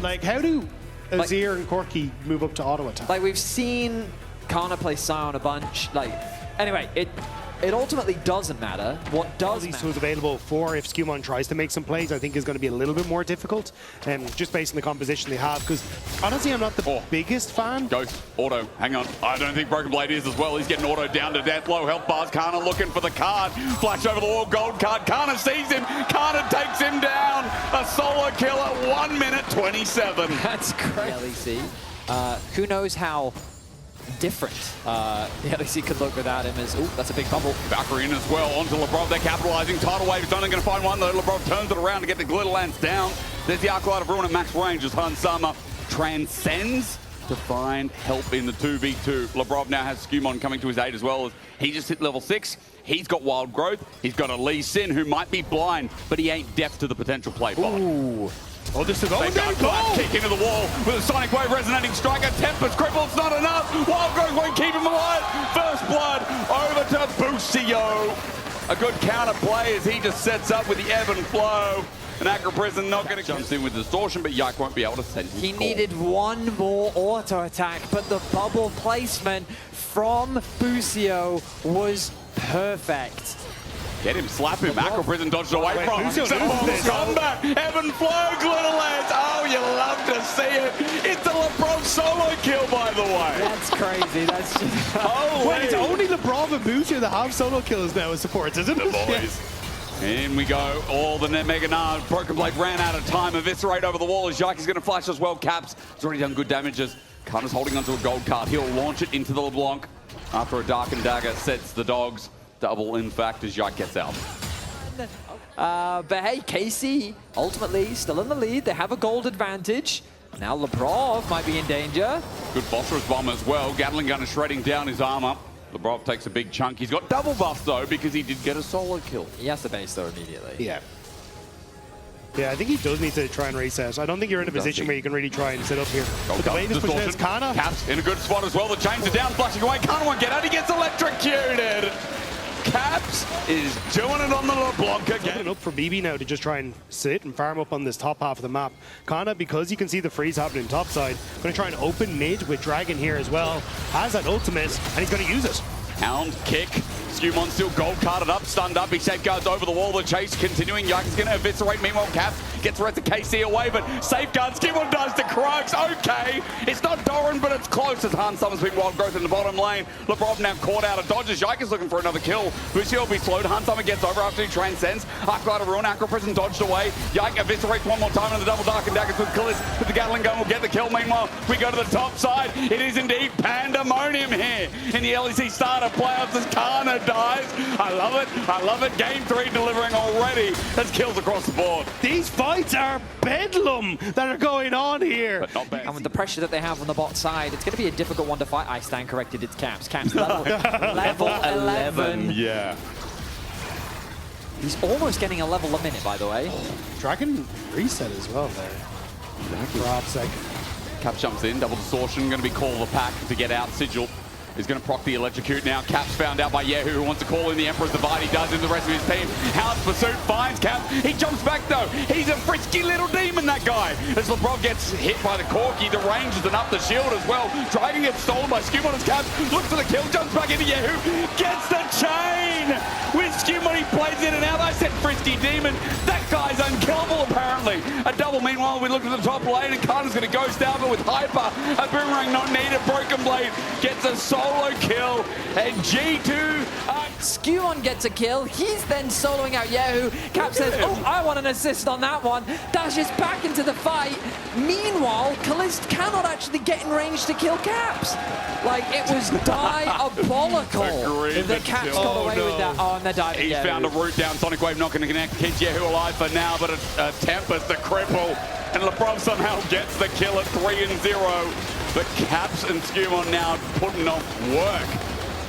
Like, how do Azir and Corki move up to auto attack? Like, we've seen Canna play Sion a bunch. Like, anyway, it ultimately doesn't matter. What does matter? Who's available for if SkewMond tries to make some plays, I think is going to be a little bit more difficult, just based on the composition they have. Because honestly, I'm not the biggest fan. Ghost, auto, hang on. I don't think Broken Blade is as well. He's getting auto down to death. Low health bars. Canna looking for the card. Flash over the wall, gold card. Canna sees him. Canna takes him down. A solo kill at 1 minute 27. That's crazy. LEC. Who knows how different the LEC could look without him as, that's a big bubble. Valkyrie in as well, onto Labrov, they're capitalizing. Tidal Wave is only going to find one though. Labrov turns it around to get the Glitter Lance down. There's the Arclight of Ruin at max range as Hansama transcends to find help in the 2v2. Labrov now has SkewMond coming to his aid as well. As he just hit level 6. He's got Wild Growth. He's got a Lee Sin who might be blind, but he ain't deaf to the potential play. Ooh. Oh, this is over. Kick into the wall with a Sonic Wave resonating strike. A Tempest cripple, it's not enough. Wild Growth won't keep him alive. First blood over to Busio. A good counter play as he just sets up with the ebb and flow. And Acro Prison not going to jump in with distortion, but Yike won't be able to send his He score. needed one more auto attack, but the bubble placement from Busio was perfect. Get him, slap him. Acro Prison dodged away from him. Combat, ebb and flow, Glitter Lance. Oh, you love to see it. It's a Labrov solo kill, by the way. That's crazy. That's just... Wait, it's only Labrov and Busio that have solo kills now as supports, isn't it? Boys. In we go. All the Mega Gnar. Broken Blade ran out of time. Eviscerate over the wall as Yike is going to flash as well. Caps has already done good damages. Canna's holding onto a gold card. He'll launch it into the LeBlanc after a Darkened Dagger sets the dogs. Double, in fact, as Yike gets out. But hey, KC ultimately still in the lead. They have a gold advantage. Now Labrov might be in danger. Good Phosphorus Bomb as well. Gatling Gun is shredding down his armor. Labrov takes a big chunk. He's got double buff, though, because he did get a solo kill. He has to base, though, immediately. Yeah. Yeah, I think he does need to try and reset. I don't think you're in a position where you can really try and sit up here. But the way this pushes Canna. Caps in a good spot as well. The chains are down, flashing away. Canna won't get out. He gets electrocuted. Caps is doing it on the LeBlanc again. Getting up for BB now to just try and sit and farm up on this top half of the map. Canna, because you can see the freeze happening top side, going to try and open mid with Dragon here as well. Has that ultimate, and he's going to use it. Hound, kick. SkewMond still gold carded up, stunned up. He safeguards over the wall. The chase continuing. Yike is going to eviscerate. Meanwhile, Caps gets the rest of KC away, but safeguards. SkewMond does to Crux. Okay. It's not Doran, but it's close as Hansama's been Wild Growth in the bottom lane. Labrov now caught out of dodges. Yike is looking for another kill. Busio will be slowed. Hansama gets over after he transcends. Arclight of Ruin. Acro Prison dodged away. Yike eviscerates one more time in the double Darkened Daggers with Caliste. With the Gatling Gun will get the kill. Meanwhile, we go to the top side. It is indeed pandemonium here in the LEC starter playoffs as Canna dies. I love it. I love it. Game 3 delivering already. That's kills across the board. These fights are bedlam that are going on here. But not bad. And with the pressure that they have on the bot side, it's going to be a difficult one to fight. I stand corrected. It's Caps. Caps level 11. Yeah. He's almost getting a level a minute, by the way. Dragon reset as well there. For OpSec. Cap jumps in. Double distortion. Going to be call of the pack to get out. Sigil is going to proc the electrocute now. Caps found out by kyeahoo, who wants to call in the Emperor's Divide. He does in the rest of his team. Hound's Pursuit finds Caps. He jumps back though. He's a frisky little demon, that guy. As Labrov gets hit by the Corki, the range is enough the shield as well. Dragon gets stolen by SkewMond as Caps looks for the kill, jumps back into kyeahoo, gets the chain. With SkewMond, he plays in and out. I said frisky demon. That guy's unkillable apparently. A double. Meanwhile, we look at the top lane and Canna's going to ghost out, but with Hyper, a boomerang not needed. Broken Blade gets a solo kill, and G2 SkewMond gets a kill. He's then soloing out kyeahoo. Cap says, oh, I want an assist on that one. Dashes back into the fight. Meanwhile, Caliste cannot actually get in range to kill Caps. Like, it was diabolical. The Caps got away with that. Oh, and they're diving. He's found a route down. Sonic Wave not going to connect. Keeps kyeahoo alive for now, but a Tempest, the cripple. And Labrov somehow gets the kill at 3-0. But Caps and SkewMond now putting off work.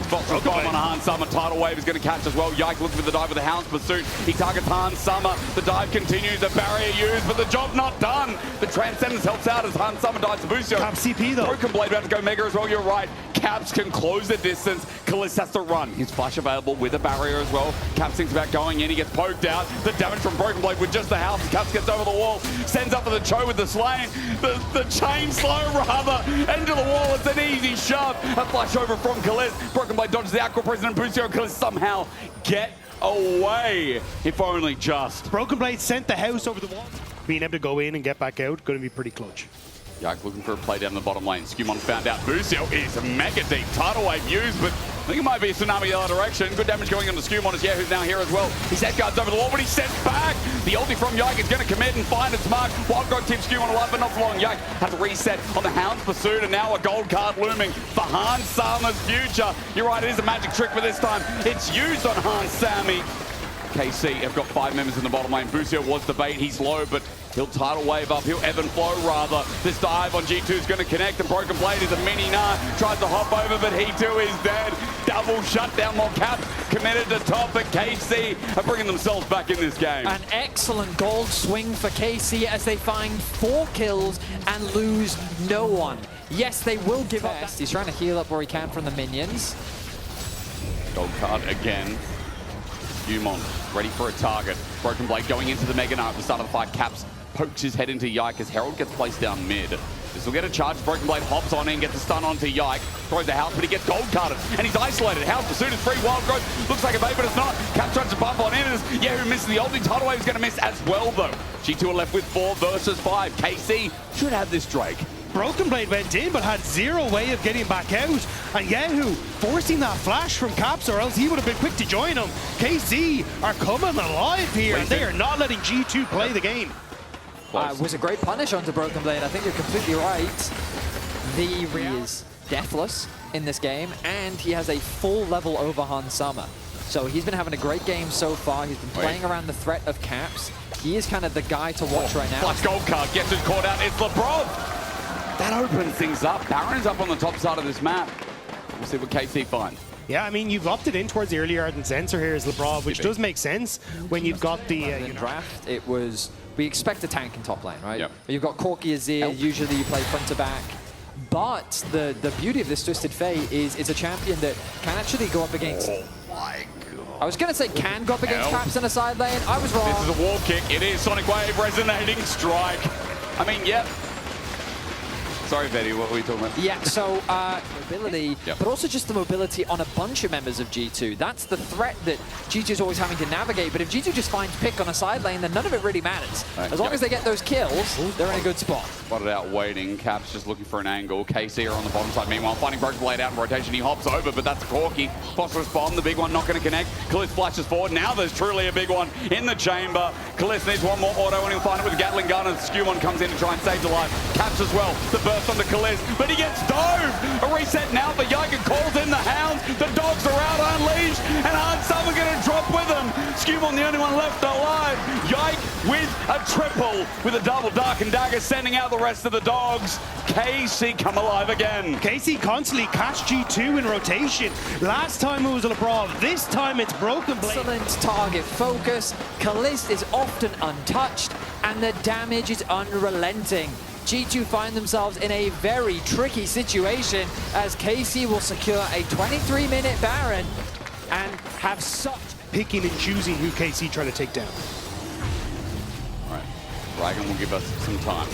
Phosphorus Bomb on Hansama. Tidal Wave is going to catch as well. Yike looking for the dive with the Hound's Pursuit. He targets Hansama. The dive continues. A barrier used, but the job not done. The Transcendence helps out as Hansama dives to Busio. Cap CP though. Broken Blade about to go mega as well. You're right. Caps can close the distance. Caliste has to run. His flash available with a barrier as well. Caps thinks about going in. He gets poked out. The damage from Broken Blade with just the house. Caps gets over the wall. Sends up for the Cho with the slain. The chain slow rather. Into the wall. It's an easy shove. A flash over from Caliste. Broken Blade dodges the Aqua President. Busio and Caliste somehow get away. If only just. Broken Blade sent the house over the wall. Being able to go in and get back out, going to be pretty clutch. Yike looking for a play down the bottom lane. SkewMond found out Busio is mega deep. Tidal wave used, but I think it might be a tsunami the other direction. Good damage going on to SkewMond as who's now here as well. His head guard's over the wall, but he's sent back. The ulti from Yike is going to commit and find its mark. Wild Growth tips SkewMond alive, but not for long. Yike has to reset on the Hound's pursuit, and now a gold card looming for Hans Sama's future. You're right, it is a magic trick, but this time it's used on Hans Sami. KC have got 5 members in the bottom lane. Busio was the bait. He's low, but he'll tidal wave up. He'll ebb and flow, rather. This dive on G2 is going to connect. The Broken Blade is a mini Gnar. Tries to hop over, but he too is dead. Double shutdown while Caps committed to top, but KC are bringing themselves back in this game. An excellent gold swing for KC as they find 4 kills and lose no one. Yes, they will give up. He's trying to heal up where he can from the minions. Gold card again. SkewMond ready for a target. Broken Blade going into the Mega Gnar at the start of the fight. Caps pokes his head into Yike as Herald gets placed down mid. This will get a charge. Broken Blade hops on in, gets a stun onto Yike. Throws the house, but he gets gold carded. And he's isolated. House pursuit is free. Wild Growth looks like a bait, but it's not. Caps tries to bump on in as kyeahoo misses the ulti. Tidal Wave is going to miss as well, though. G2 are left with 4 versus 5. KC should have this Drake. Broken Blade went in, but had zero way of getting back out. And kyeahoo forcing that flash from Caps, or else he would have been quick to join him. KC are coming alive here, and they are not letting G2 play the game. Was a great punish onto Broken Blade. I think you're completely right. He is deathless in this game, and he has a full level over Hans Sama. So he's been having a great game so far. He's been playing around the threat of Caps. He is kind of the guy to watch right now. Flash gold card, gets his caught out. It's Labrov. That opens things up. Baron's up on the top side of this map. We'll see what KC find. Yeah, I mean, you've opted in towards the early Ardent Sensor here as Labrov, which does make sense when you've got the draft. It was, we expect a tank in top lane, right? Yep. You've got Corki Azir, usually you play front to back. But the beauty of this Twisted Fate is it's a champion that can actually go up against... Oh my God. I was going to say can go up against Caps in a side lane. I was wrong. This is a wall kick. It is Sonic Wave, resonating strike. I mean, yep. Sorry, Betty, what were we talking about? Yeah, so mobility, but also just the mobility on a bunch of members of G2. That's the threat that G2 is always having to navigate, but if G2 just finds pick on a side lane, then none of it really matters. As long as they get those kills, they're in a good spot. Spotted out waiting. Caps just looking for an angle. KC are on the bottom side. Meanwhile, finding Broken Blade out in rotation. He hops over, but that's Corki. Phosphorus Bomb, the big one, not going to connect. Caliste flashes forward. Now there's truly a big one in the chamber. Caliste needs one more auto, and he'll find it with a Gatling gun, and SkewMond comes in to try and save the life. Caps as well. The burst onto Caliste, but he gets dove. A reset now for Yike, calls in the Hounds. The dogs are out unleashed, and Hans Sama going to drop with them. SkewMond the only one left alive. Yike with a triple, with a double Dark and Dagger, sending out the rest of the dogs. KC come alive again. KC constantly catch G2 in rotation. Last time it was Labrov, this time it's Broken Blade. Excellent target focus. Caliste is often untouched, and the damage is unrelenting. G2 find themselves in a very tricky situation as KC will secure a 23-minute Baron and have such... Picking and choosing who KC trying to take down. All right, Dragon will give us some time.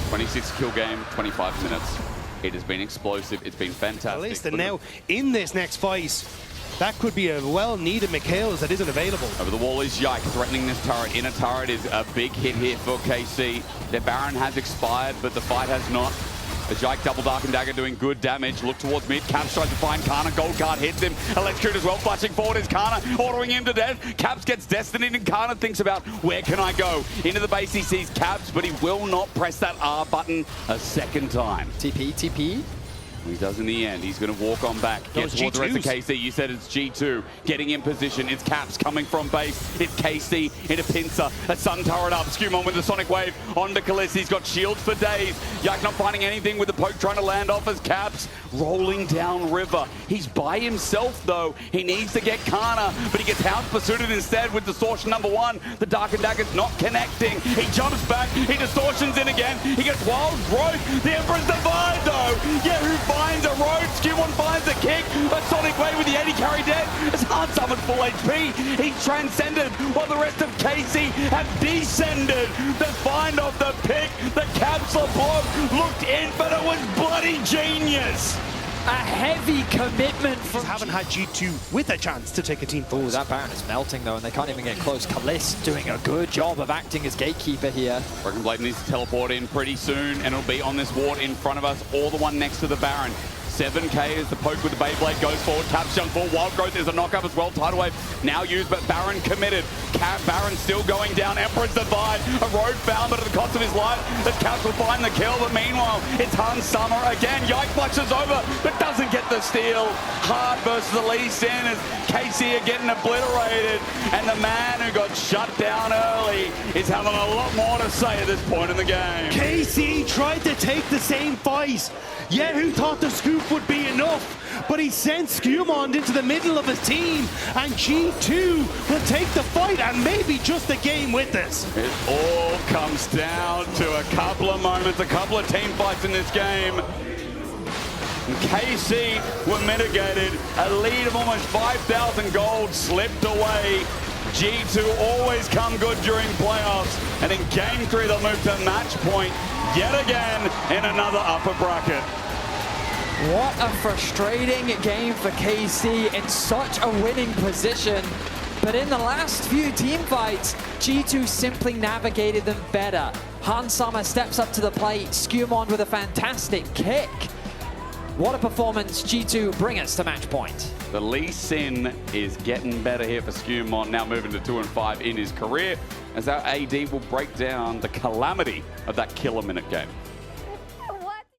26 kill game, 25 minutes. It has been explosive. It's been fantastic. Caliste, and now in this next fight, that could be a well-needed McHale's that isn't available. Over the wall is Yike, threatening this turret. Inner turret is a big hit here for KC. Their Baron has expired, but the fight has not. As Yike double Dark and Dagger doing good damage. Look towards mid. Caps tries to find Canna. Gold card hits him. Electrocute as well. Flashing forward is Canna. Ordering him to death. Caps gets Destiny, and Canna thinks about where can I go. Into the base he sees Caps, but he will not press that R button a second time. TP. He does in the end. He's going to walk on back. Get towards the rest of KC. You said it's G2 getting in position. It's Caps coming from base. It's KC in a pincer. A sun turret up. SkewMond with the Sonic Wave onto Caliste. He's got shields for days. Yike not finding anything with the poke trying to land off as Caps rolling down river. He's by himself though. He needs to get Canna, but he gets house pursued instead with distortion number 1. The Dark and Dagger's not connecting. He jumps back, he distortions in again. He gets wild growth. The Emperor's Divide though. Who finds a road? SkewMond finds a kick. A Sonic Wave with the 80 carry dead. It's hard summoned full HP. He's transcended while the rest of KC have descended. The find of the pick. The capsule block looked in, but it was bloody genius. A heavy commitment from... Haven't had G2 with a chance to take a team Ooh, first. that Baron is melting though, and they can't even get close. Caliste doing a good job of acting as gatekeeper here. Broken Blade needs to teleport in pretty soon, and it'll be on this ward in front of us, or the one next to the Baron. 7k as the poke with the Beyblade goes forward. Taps jump for Wild Growth is a knock-up as well. Tidal Wave now used, but Baron committed. Baron still going down. Emperor's Divide. A road found, but at the cost of his life. The Caps will find the kill, but meanwhile, it's Han Summer again. Yike flushes over, but doesn't get the steal. Hard versus the Lee Sin as KC are getting obliterated. And the man who got shut down early is having a lot more to say at this point in the game. KC tried to take the same fight. Who thought the scoop would be enough, but he sent SkewMond into the middle of his team, and G2 will take the fight and maybe just the game with this. It all comes down to a couple of moments, a couple of team fights in this game. And KC were mitigated. A lead of almost 5,000 gold slipped away. G2 always come good during playoffs, and in game 3 they'll move to match point yet again in another upper bracket. What a frustrating game for KC in such a winning position. But in the last few team fights, G2 simply navigated them better. Han Summer steps up to the plate, SkewMond with a fantastic kick. What a performance G2 bring us to match point. The Lee Sin is getting better here for SkewMond, now moving to 2-5 in his career, as our AD will break down the calamity of that killer minute game.